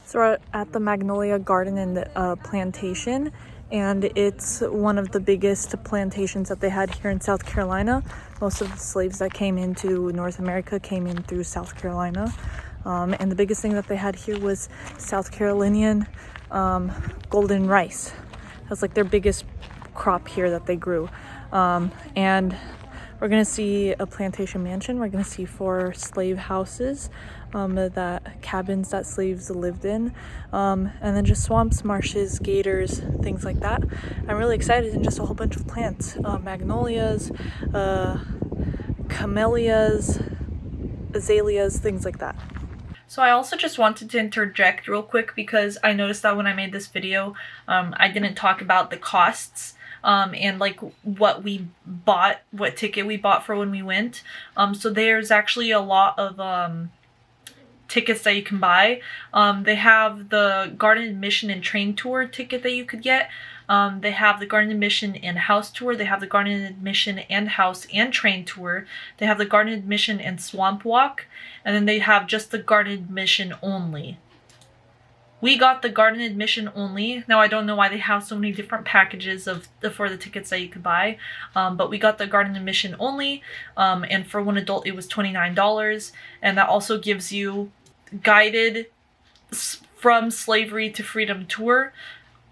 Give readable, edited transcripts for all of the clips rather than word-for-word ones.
So we're at the Magnolia Garden and Plantation, and it's one of the biggest plantations that they had here in South Carolina. Most of the slaves that came into North America came in through South Carolina. And the biggest thing that they had here was South Carolinian golden rice. That's like their biggest crop here that they grew. And we're gonna see a plantation mansion. We're gonna see 4 slave houses, cabins that slaves lived in, and then just swamps, marshes, gators, things like that. I'm really excited, and just a whole bunch of plants, magnolias, camellias, azaleas, things like that. So I also just wanted to interject real quick because I noticed that when I made this video, I didn't talk about the costs. And like what we bought, what ticket we bought for when we went. So there's actually a lot of tickets that you can buy. They have the garden admission and train tour ticket that you could get. They have the garden admission and house tour. They have the garden admission and house and train tour. They have the garden admission and swamp walk. And then they have just the garden admission only. We got the garden admission only. Now I don't know why they have so many different packages for the tickets that you could buy, but we got the garden admission only, and for one adult it was $29, and that also gives you guided from slavery to freedom tour,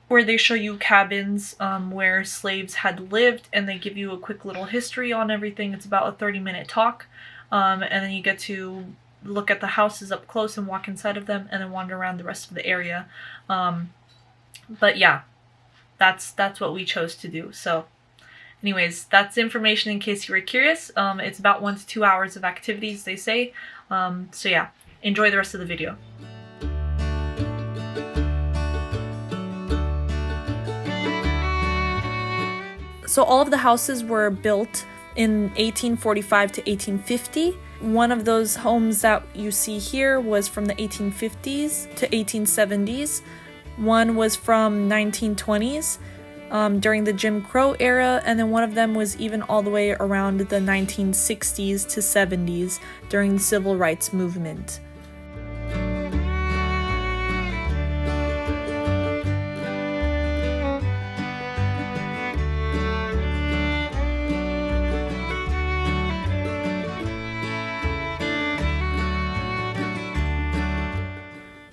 where they show you cabins where slaves had lived, and they give you a quick little history on everything. It's about a 30-minute talk, and then you get to look at the houses up close and walk inside of them, and then wander around the rest of the area. But yeah, that's what we chose to do. So anyways, that's information in case you were curious. It's about 1 to 2 hours of activities, they say. So yeah, enjoy the rest of the video. So all of the houses were built in 1845 to 1850. One of those homes that you see here was from the 1850s to 1870s. One was from 1920s during the Jim Crow era, and then one of them was even all the way around the 1960s to 70s during the Civil Rights Movement.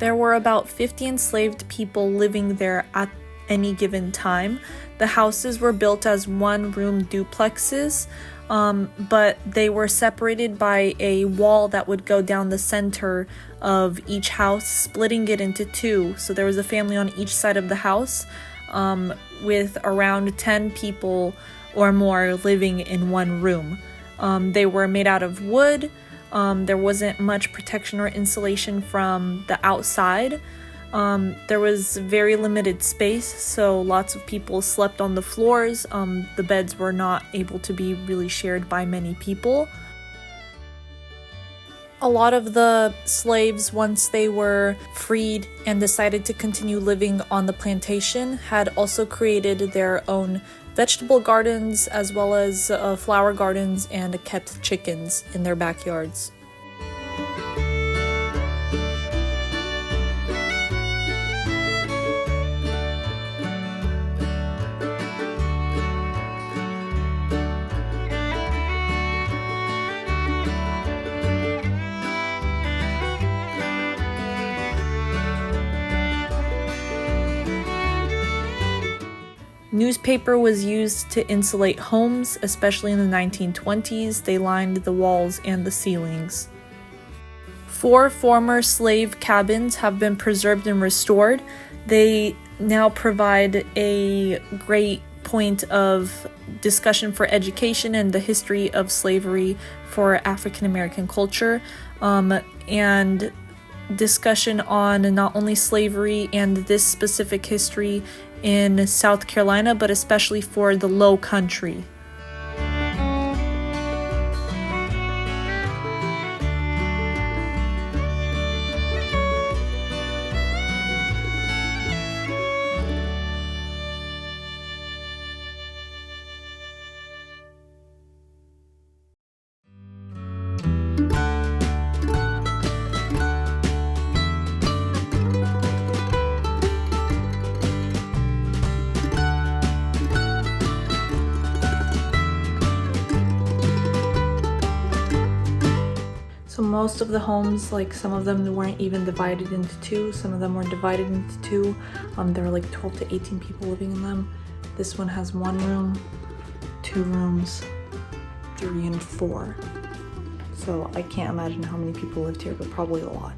There were about 50 enslaved people living there at any given time. The houses were built as one-room duplexes, but they were separated by a wall that would go down the center of each house, splitting it into 2. So there was a family on each side of the house, with around 10 people or more living in one room. They were made out of wood. There wasn't much protection or insulation from the outside. There was very limited space, so lots of people slept on the floors. The beds were not able to be really shared by many people. A lot of the slaves, once they were freed and decided to continue living on the plantation, had also created their own vegetable gardens as well as flower gardens, and kept chickens in their backyards. Newspaper was used to insulate homes, especially in the 1920s. They lined the walls and the ceilings. 4 former slave cabins have been preserved and restored. They now provide a great point of discussion for education and the history of slavery for African American culture, and discussion on not only slavery and this specific history in South Carolina, but especially for the Low Country. Most of the homes, like some of them weren't even divided into two, some of them were divided into two. There were like 12 to 18 people living in them. This one has 1 room, 2 rooms, 3 and 4. So I can't imagine how many people lived here, but probably a lot.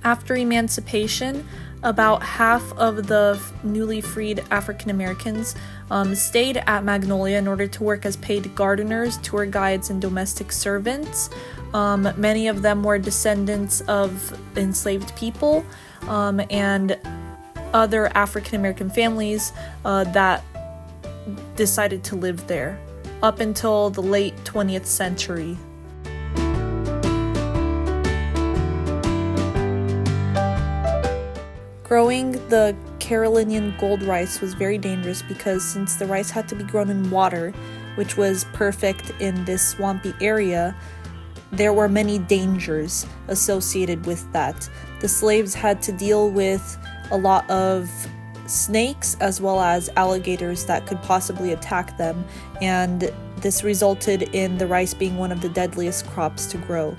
After emancipation, about half of the newly freed African Americans stayed at Magnolia in order to work as paid gardeners, tour guides, and domestic servants. Many of them were descendants of enslaved people and other African American families that decided to live there up until the late 20th century. Growing the Carolinian gold rice was very dangerous because since the rice had to be grown in water, which was perfect in this swampy area, there were many dangers associated with that. The slaves had to deal with a lot of snakes as well as alligators that could possibly attack them, and this resulted in the rice being one of the deadliest crops to grow.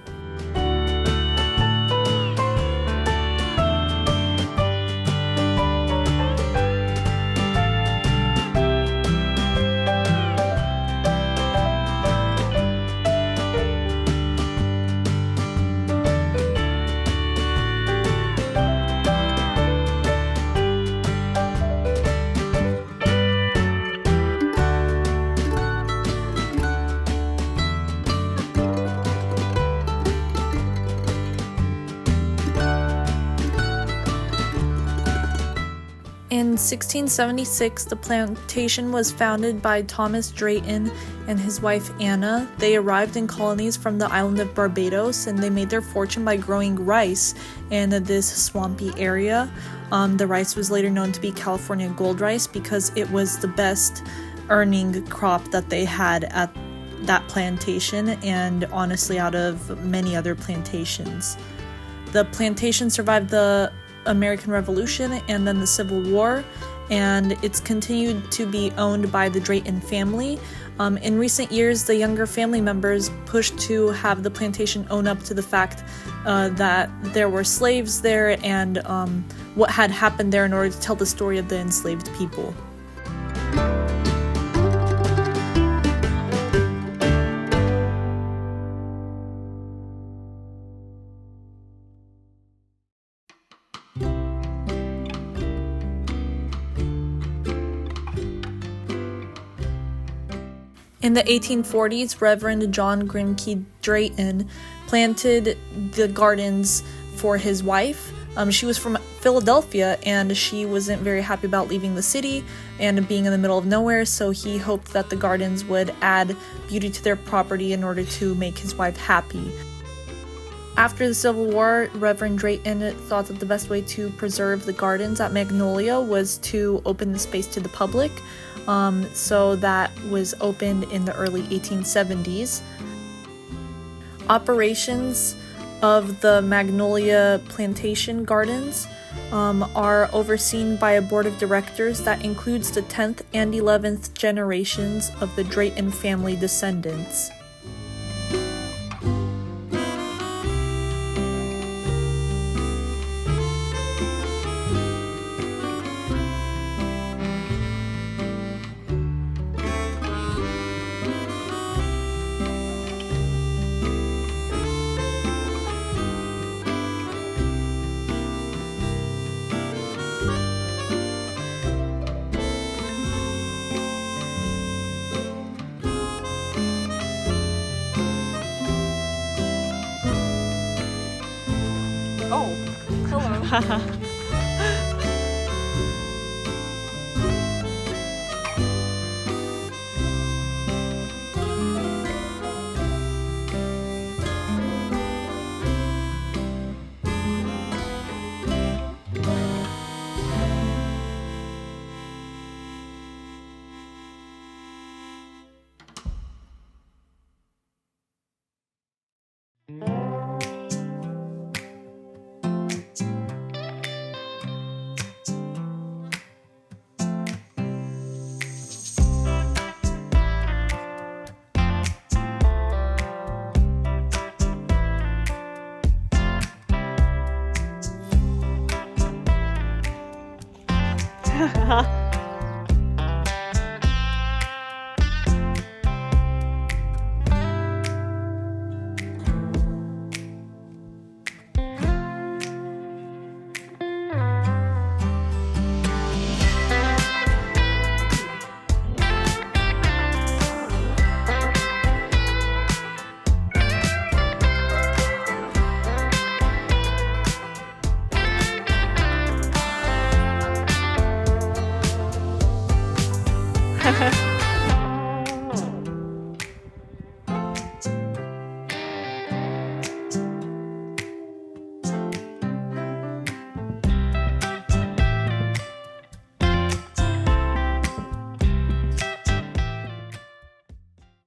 In 1676, the plantation was founded by Thomas Drayton and his wife Anna. They arrived in colonies from the island of Barbados, and they made their fortune by growing rice in this swampy area. The rice was later known to be California gold rice because it was the best earning crop that they had at that plantation, and honestly out of many other plantations. The plantation survived the American Revolution and then the Civil War, and it's continued to be owned by the Drayton family. In recent years, the younger family members pushed to have the plantation own up to the fact that there were slaves there and what had happened there in order to tell the story of the enslaved people. In the 1840s, Reverend John Grimke Drayton planted the gardens for his wife. She was from Philadelphia, and she wasn't very happy about leaving the city and being in the middle of nowhere, so he hoped that the gardens would add beauty to their property in order to make his wife happy. After the Civil War, Reverend Drayton thought that the best way to preserve the gardens at Magnolia was to open the space to the public. So that was opened in the early 1870s. Operations of the Magnolia Plantation Gardens are overseen by a board of directors that includes the 10th and 11th generations of the Drayton family descendants. Oh, hello. Ha ha.